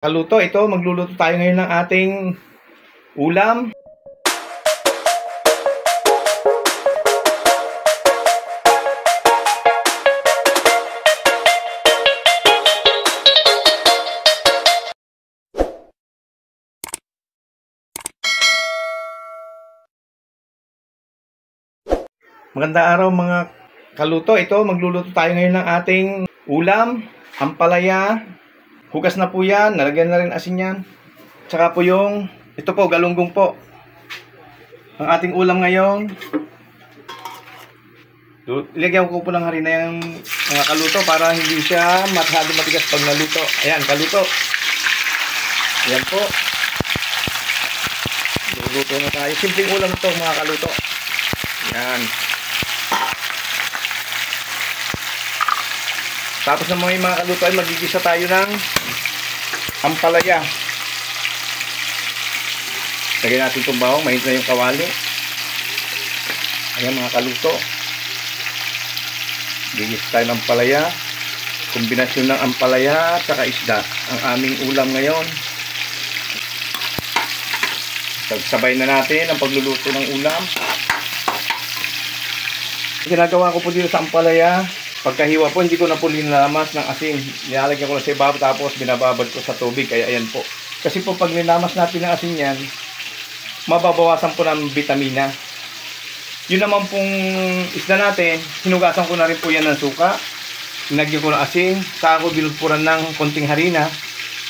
Kaluto, ito magluluto tayo ngayon ng ating ulam. Magandang araw mga kaluto, ito magluluto tayo ngayon ng ating ulam, ampalaya. Hugas na po yan, nalagyan na rin asin yan. Tsaka po yung, ito po, galunggong po. Ang ating ulam ngayon. Ilagyan ko po ng harina yung mga kaluto para hindi siya masyado matigas pag naluto. Ayan, kaluto. Ayan po. Luluto na tayo. Simpleng ulam ito mga kaluto. Ayan. Tapos naman yung mga kaluto ay magigisa tayo ng ampalaya. Lagyan natin itong bawang, mainit na yung kawali. Ayan mga kaluto. Gigisa tayo ng ampalaya. Kombinasyon ng ampalaya at saka isda. Ang aming ulam ngayon. Sabay na natin ang pagluluto ng ulam. Ginagawa ko po dito sa ampalaya. Pagkahiwa po, hindi ko na po linalamas ng asin. Nilalagyan ko na sa ibabaw tapos binababad ko sa tubig. Kaya ayan po. Kasi po pag nilalamas natin ng asin yan, mababawasan po ng vitamina. Yun naman pong isda natin, hinugasan ko na rin po yan ng suka. Nilagyan ko ng asin. Saka ko binulpuran ng konting harina.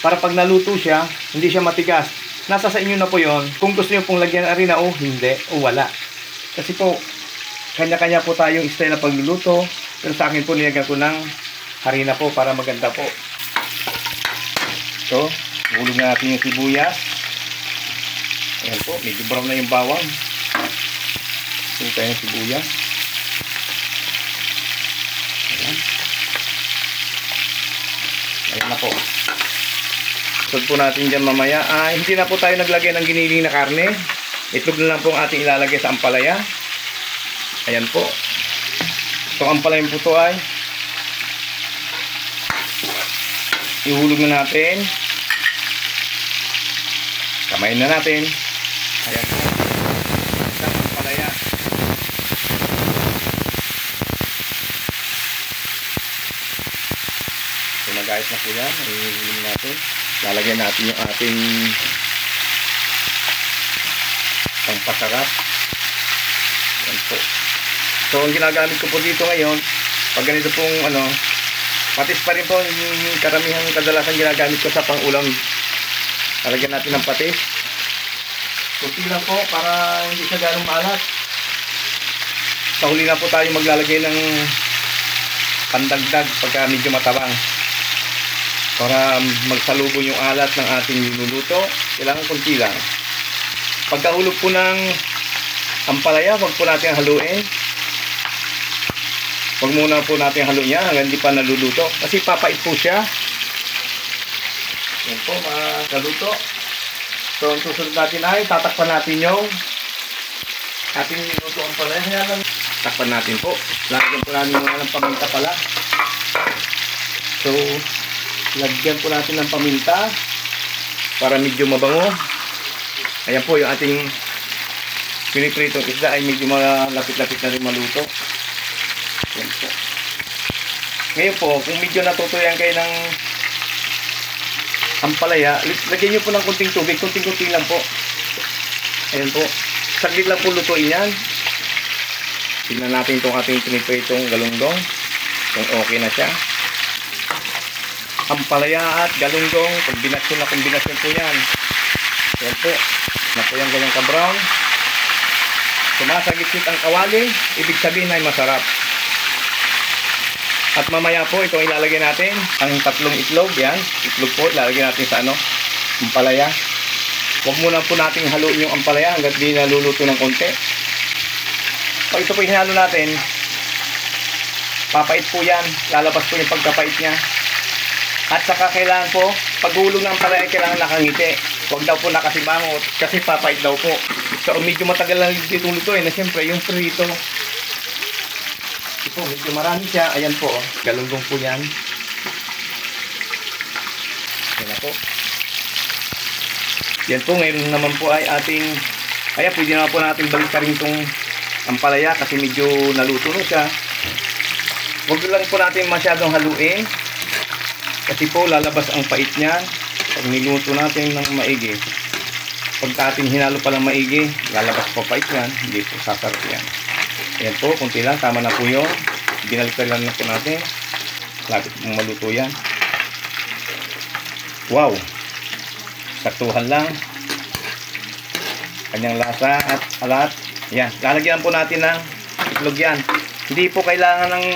Para pag naluto siya, hindi siya matigas. Nasa sa inyo na po yon. Kung gusto nyo pong lagyan ng harina o hindi o wala. Kasi po, kanya-kanya po tayong style na pagluluto. Pero sa akin po nilagyan ko ng harina po para maganda po. So, hulog na natin yung sibuyas. Ayan po, medyo brown na yung bawang. Hulog tayo yung sibuyas. Ayan. Ayan na po. Sunod po natin dyan mamaya. Hindi na po tayo naglagay ng giniling na karne. Itlog na lang po ang ating ilalagay sa ampalaya. Ayan po. Itong ampalaya po ito ay ihulog na natin. Kamayin na natin. Ayan po. Isang ampalaya. So nag-ayos na po yan. Ihulog natin. Lalagyan natin yung ating pangpasarap. Ayan po. So, ang ginagamit ko po dito ngayon, pag ganito pong patis pa rin po yung karamihan kadalasan ginagamit ko sa pang-ulam. Lalagyan natin ng patis. Kunti lang po para hindi siya ganong maalat. Sa huli na po tayo maglalagay ng pandagdag pagka medyo matabang. Para magsalubong yung alat ng ating niluluto, kailangan kunti lang. Pagkahulog po ng ampalaya, wag po natin haluin. Huwag muna po natin haluin yan hanggang hindi pa naluluto. Kasi papait po siya. Yan po mga kaluto. So ang susunod natin ay tatakpan natin yung ating niluto ang palaya. Takpan natin po. Lagyan po natin ng paminta pala. So lagyan po natin ng paminta para medyo mabango. Ayan po yung ating pinipritong isda ay medyo malapit-lapit na rin maluto. Yan po. Ngayon po, kung medyo natutuyan kayo ng ampalaya, lagyan nyo po ng kunting tubig, kunting-kunting lang po. Ayan po. Saglit lang po lutuin yan. Tignan natin itong ating pinipritong galunggong. Kung okay na siya. Ampalaya at galunggong, kombinasyon na kombinasyon po yan. Ayan po. Na po yung ganyang ka-brown. Sumasagit-git ang kawali, ibig sabihin ay masarap. At mamaya po, itong ilalagay natin, ang tatlong itlog, yan. Itlog po, ilalagay natin sa ampalaya. Huwag muna po natin haluin yung ampalaya hanggat di naluluto ng konti. Pag ito po hinalo natin, papait po yan. Lalabas po yung pagkapait niya. At saka kailangan po, paghulog ng ampalaya, kailangan nakangiti. Huwag daw po nakasibangot kasi papait daw po. So medyo matagal lang dito lutuin na siyempre yung prito. Ito medyo marami siya. Ayan po, galunggong po yan. Ayan na po. Yan po, ngayon naman po ay ating, kaya pwede naman po natin balik rin itong ampalaya kasi medyo naluto na siya. Huwag lang po natin masyadong haluin kasi po lalabas ang pait niya pag niluto natin ng maigi. Pag ating hinalo pa lang maigi, lalabas po pait yan, hindi po sasarap yan. Ayan po, kunti lang, tama na po yun. Binaliktad lang na po natin. Lapit mong maluto yan. Wow! Saktuhan lang. Kanyang lasa at alat. Yan. Lalagyan po natin ng itlog yan. Hindi po kailangan ng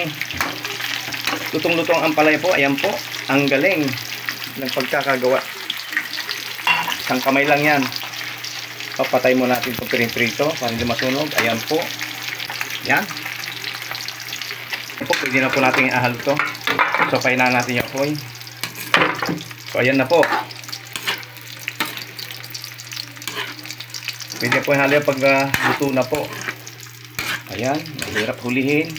lutong-lutong ampalaya po. Ayan po. Ang galing ng pagkakagawa. Isang kamay lang yan. Papatay mo natin itong piring-prito para hindi masunog. Ayan po. Yan. Ayan po. Pwede na po natin ihalo to. So, pahinaan natin yung apoy. So, ayan na po. Pwede po ihalo pag luto na po. Ayan, mahirap hulihin.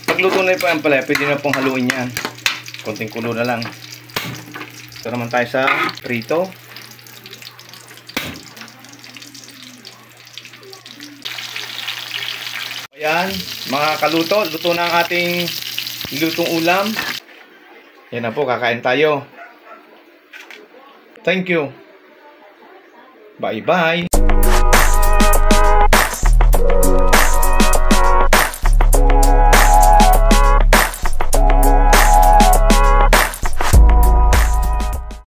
Pag luto na po yung palaya, pwede na pong haluin yan. Konting kulo na lang. Ito naman tayo sa prito. Ayan, mga kaluto, luto na ang ating lutong ulam. Yan na po, kakain tayo. Thank you. Bye-bye.